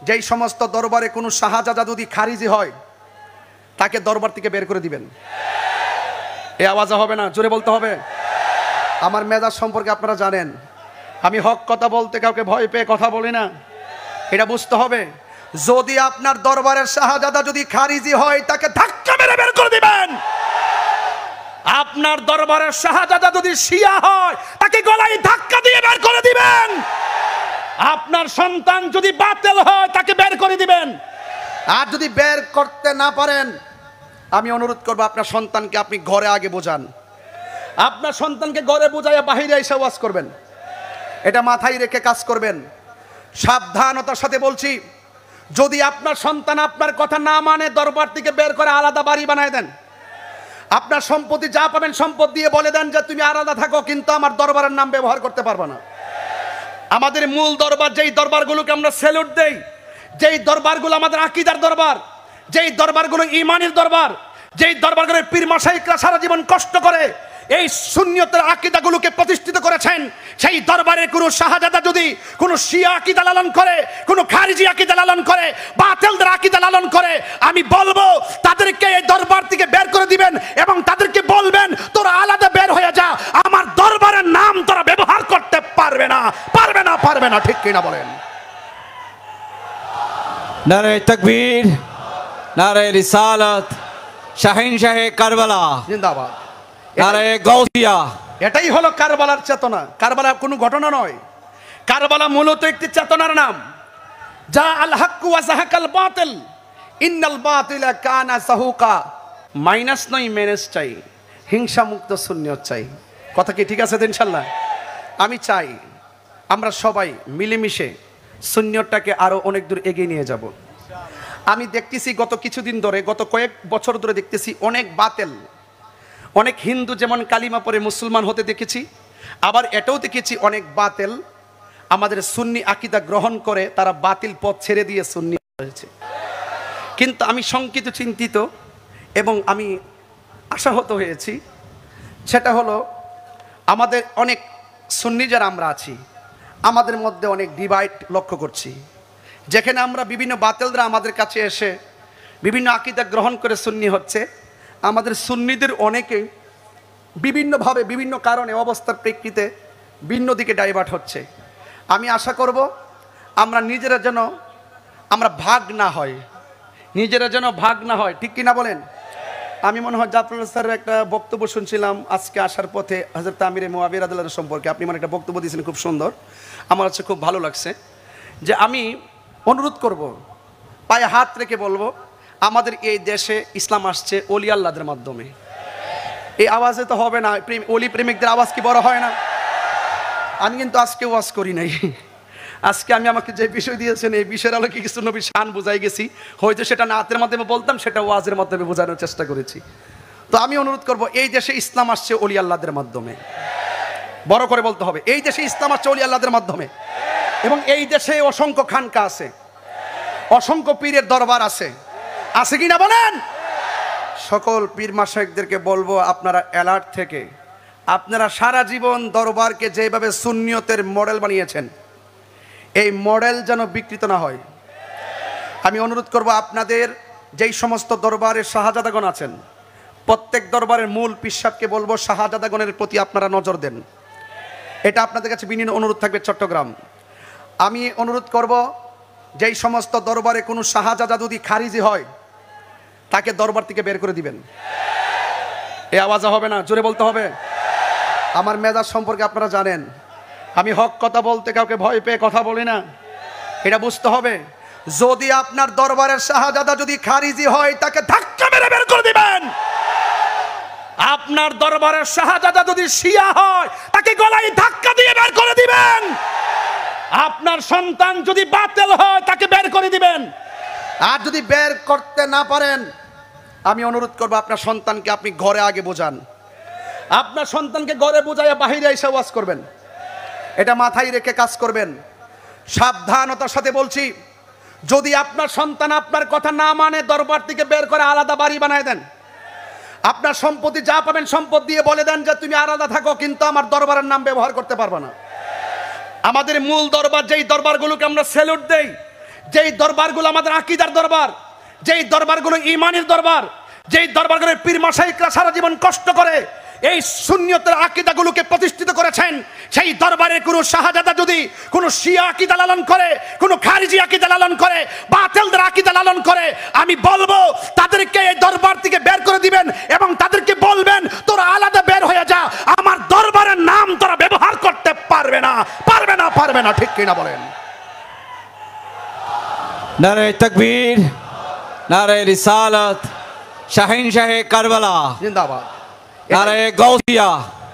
যেই সমস্ত দরবারে কোনো শাহজাদা যদি খারিজি হয় তাকে দরবার থেকে বের করে দিবেন। এই আওয়াজে হবে না, জোরে বলতে হবে। আমার মেজাজ সম্পর্কে আপনারা জানেন, আমি হক কথা বলতে কাউকে ভয় পেয়ে কথা বলি না, এটা বুঝতে হবে। যদি আপনার দরবারের শাহজাদা যদি খারিজি হয় তাকে ধাক্কা মেরে বের করে দিবেন। আপনার দরবারের শাহজাদা যদি শিয়া হয় তাকে গলায় ধাক্কা দিয়ে বের করে দিবেন। আপনার সন্তান যদি বাতিল হয় তাকে বের করে দিবেন। আর যদি বের করতে না পারেন, আমি অনুরোধ করব আপনার সন্তানকে আপনি ঘরে আগে বোঝান। আপনার সন্তানকে ঘরে বোঝাইয়া বাহিরে এসে ওয়াজ করবেন, এটা মাথায় রেখে কাজ করবেন। সাবধানতার সাথে বলছি, যদি আপনার সন্তান আপনার কথা না মানে দরবার থেকে বের করে আলাদা বাড়ি বানায় দেন। আপনার সম্পত্তি যা পাবেন সম্পদ দিয়ে বলে দেন যে তুমি আলাদা থাকো, কিন্তু আমার দরবারের নাম ব্যবহার করতে পারবে না। আমাদের মূল দরবার, যেই দরবারগুলোকে আমরা স্যালুট দেই, যেই দরবারগুলো আমাদের আকীদার দরবার, যেই দরবারগুলো ঈমানের দরবার, যেই দরবারগুলোর পীর মাশায়েখরা সারা জীবন কষ্ট করে এই সুন্নিয়তের আকীদাগুলোকে প্রতিষ্ঠিত করেছেন, সেই দরবারে কোনো শাহজাদা যদি কোনো শিয়া আকীদা লালন করে, কোনো খারিজি আকীদা লালন করে, বাতিলদের আকীদা লালন করে, আমি বলবো তাদেরকে এই দরবার থেকে বের করে দিবেন এবং তাদেরকে বলবেন তোরা আলাদা বের হয়ে যা, আমার দরবারের নাম তোরা ব্যবহার করতে পারবে না, পারবে না, পারবে না। ঠিক কিনা বলেন? নারে তাকবীর, নারে রিসালাত, শাহিনশাহে কারবালা জিন্দাবাদ, নারে গাউসিয়া। এটাই হলো কারবালার চেতনা। কারবালা কোনো ঘটনা নয়, কারবালা মূলত একটি চেতনার নাম। যা আল হাক্কু ওয়া যাহাকাল বাতিল ইন্নাল বাতিলা কানা যাহুকা। মাইনাস নয়, মেনেজ চাই, হিংসা মুক্ত সুন্নিয়ত চাই। কথা কি ঠিক আছে? ইনশাআল্লাহ আমি চাই আমরা সবাই মিলেমিশে সুন্নিয়তটাকে আরো অনেক দূর এগিয়ে নিয়ে যাব। আমি দেখতেছি গত কিছুদিন ধরে, গত কয়েক বছর ধরে দেখতেছি অনেক বাতিল, অনেক হিন্দু যেমন কালিমা পরে মুসলমান হতে দেখেছি, আবার এটাও দেখেছি অনেক বাতিল আমাদের সুন্নি আকীদা গ্রহণ করে তারা বাতিল পথ ছেড়ে দিয়ে সুন্নি হয়েছে। কিন্তু আমি শঙ্কিত, চিন্তিত এবং আমি আশাহত হয়েছি। সেটা হলো আমাদের অনেক সুন্নি যারা আমরা আছি, আমাদের মধ্যে অনেক ডিভাইড লক্ষ্য করছি। যেখানে আমরা বিভিন্ন বাতিলরা আমাদের কাছে এসে বিভিন্ন আকীদা গ্রহণ করে সুন্নি হচ্ছে, আমাদের সুন্নিদের অনেকে বিভিন্নভাবে বিভিন্ন কারণে অবস্থার প্রেক্ষিতে ভিন্ন দিকে ডাইভার্ট হচ্ছে। আমি আশা করব আমরা নিজেরা যেন আমরা ভাগ না হয়, নিজেরা যেন ভাগ না হয়। ঠিক কিনা বলেন? আমি মনে হয় জাফরুল্লাহ স্যারের একটা বক্তব্য শুনছিলাম আজকে আসার পথে হযরত আমিরে মুআবিয়া রাদিয়াল্লাহু আনহু সম্পর্কে। আপনি মানে একটা বক্তব্য দিয়েছিলেন, খুব সুন্দর, আমার কাছে খুব ভালো লাগছে। যে আমি অনুরোধ করব, পায়ে হাত রেখে বলবো, আমাদের এই দেশে ইসলাম আসছে ওলি আল্লাহদের মাধ্যমে। এই আওয়াজে তো হবে না, ওলি প্রেমিকদের আওয়াজ কি বড় হয় না? আমি কিন্তু আজকে ওয়াজ করি নাই, আজকে আমি আমাকে যে বিষয় দিয়েছেন এই বিষয়ের আলোকে কিছু নবীর শান বুঝাই গেছি। হয়তো সেটা নাতের মাধ্যমে বলতাম, সেটা ওয়াজের মাধ্যমে বোঝানোর চেষ্টা করেছি। তো আমি অনুরোধ করব, এই দেশে ইসলাম আসছে ওলি আল্লাহদের মাধ্যমে। বড় করে বলতে হবে, এই দেশে ইসলাম আসছে ওলি আল্লাহদের মাধ্যমে। এবং এই দেশে অসংখ্য খানকা আছে, অসংখ্য পীরের দরবার আছে, আছে কিনা বলেন? সকল পীর মাশায়েখদেরকে বলবো, আপনারা অ্যালার্ট থেকে আপনারা সারা জীবন দরবারকে যেভাবে সুন্নিয়তের মডেল বানিয়েছেন, এই মডেল যেন বিকৃত না হয়। আমি অনুরোধ করব, আপনাদের যেই সমস্ত দরবারের শাহজাদাগণ আছেন, প্রত্যেক দরবারের মূল পিসাবকে বলবো শাহজাদাগণের প্রতি আপনারা নজর দেন। এটা আপনাদের কাছে বিনীত অনুরোধ থাকবে। চট্টগ্রাম আমি অনুরোধ করব, যেই সমস্ত দরবারে কোনো শাহজাদা যদি খারিজি হয় তাকে দরবার থেকে বের করে দিবেন। এই আওয়াজে হবে না, জোরে বলতে হবে। আমার মেজাজ সম্পর্কে আপনারা জানেন, আমি হক কথা বলতে কাউকে ভয় পেয়ে কথা বলি না, এটা বুঝতে হবে। যদি আপনার দরবারের শাহজাদা যদি খারিজি হয় তাকে ধাক্কা মেরে বের করে দিবেন। আপনার দরবারের শাহজাদা যদি শিয়া হয় তাকে গলায় ধাক্কা দিয়ে বের করে দিবেন। আপনার সন্তান যদি বাতিল হয় তাকে বের করে দিবেন। আর যদি বের করতে না পারেন, আমি অনুরোধ করব আপনার সন্তানকে আপনি ঘরে আগে বোঝান। আপনার সন্তানকে ঘরে বোঝাইয়া বাহিরে এসে ওয়াজ করবেন, এটা মাথায় রেখে কাজ করবেন। সাবধানতার সাথে বলছি, যদি আপনার সন্তান আপনার কথা না মানে দরবার থেকে বের করে আলাদা বাড়ি বানায় দেন। আপনার সম্পত্তি যা পাবেন সম্পদ দিয়ে বলে দেন যে তুমি আলাদা থাকো, কিন্তু আমার দরবারের নাম ব্যবহার করতে পারবে না। আমাদের মূল দরবার, যেই দরবারগুলোকে আমরা স্যালুট দেই, যেই দরবারগুলো আমাদের আকীদার দরবার, যেই দরবারগুলো ঈমানের দরবার, যেই দরবারগুলোর পীর মাশায়েখরা সারা জীবন কষ্ট করে এই সুন্নিয়তের আকীদাগুলোকে প্রতিষ্ঠিত করেছেন, সেই দরবারে কোনো শাহজাদা যদি কোনো শিয়া আকীদা লালন করে, কোনো খারিজি আকীদা লালন করে, বাতিলদের আকীদা লালন করে, আমি বলবো তাদেরকে এই দরবার থেকে বের করে দিবেন এবং তাদেরকে বলবেন তোরা আলাদা বের হয়ে যা, আমার দরবারের নাম তোরা ব্যবহার করতে পারবে না, পারবে না, পারবে না। ঠিক কিনা বলেন? নারে তাকবীর, নারে রিসালাত, শাহিনশাহে কারবালা জিন্দাবাদ। নারে গাউসিয়া।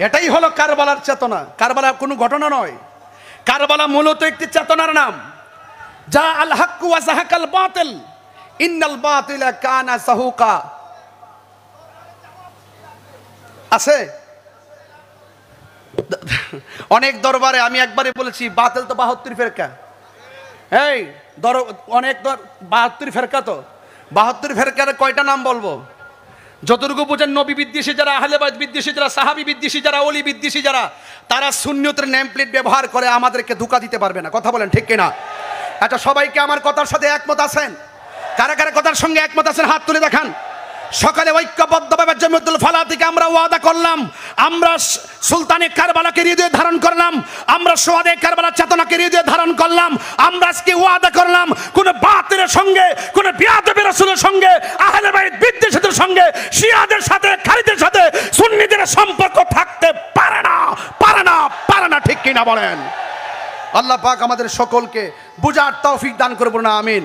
এটাই হলো কারবালার চেতনা। কারবালা কোনো ঘটনা নয়, কারবালা মূলত একটি চেতনার নাম। যা আল হাক্কু ওয়া যাহাকাল বাতিল ইন্নাল বাতিলা কানা যাহুকা। আছে অনেক দরবারে, আমি একবারে বলেছি বাতিল তো 72 ফেরকা। এই অনেক 72 ফেরকা, তো 72 ফেরকার কয়টা নাম বলবো? যতটুকু বোঝেন নবী বিদ্বেষী যারা, আহলে বাইত বিদ্বেষী যারা, সাহাবী বিদ্বেষী যারা, ওলি বিদ্বেষী যারা, তারা সুন্নিয়তের নেম প্লেট ব্যবহার করে আমাদেরকে ধোঁকা দিতে পারবে না। কথা বলেন ঠিক কিনা? আচ্ছা, সবাইকে আমার কথার সাথে একমত আছেন? কারা কারা কথার সঙ্গে একমত আছেন হাত তুলে দেখান। সকালে ঐক্যবদ্ধভাবে জমিয়তুল ফালাহ থেকে আমরা ওয়াদা করলাম, আমরা সুলতানে কারবালাকে হৃদয়ে ধারণ করলাম, আমরা সোহাদে কারবালার চেতনাকে হৃদয়ে ধারণ করলাম। আমরা আজকে ওয়াদা করলাম কোন বাতিলের সঙ্গে, কোন বিয়াদবি রাসূলের সঙ্গে, আহলে বাইত বিদ্বেষীদের সঙ্গে, শিয়াদের সাথে, খারিজের সাথে সুন্নিদের সম্পর্ক থাকতে পারে না, পারে না, পারে না। ঠিক কিনা বলেন? আল্লাহ পাক আমাদের সকলকে বুঝার তৌফিক দান করুন, আমিন।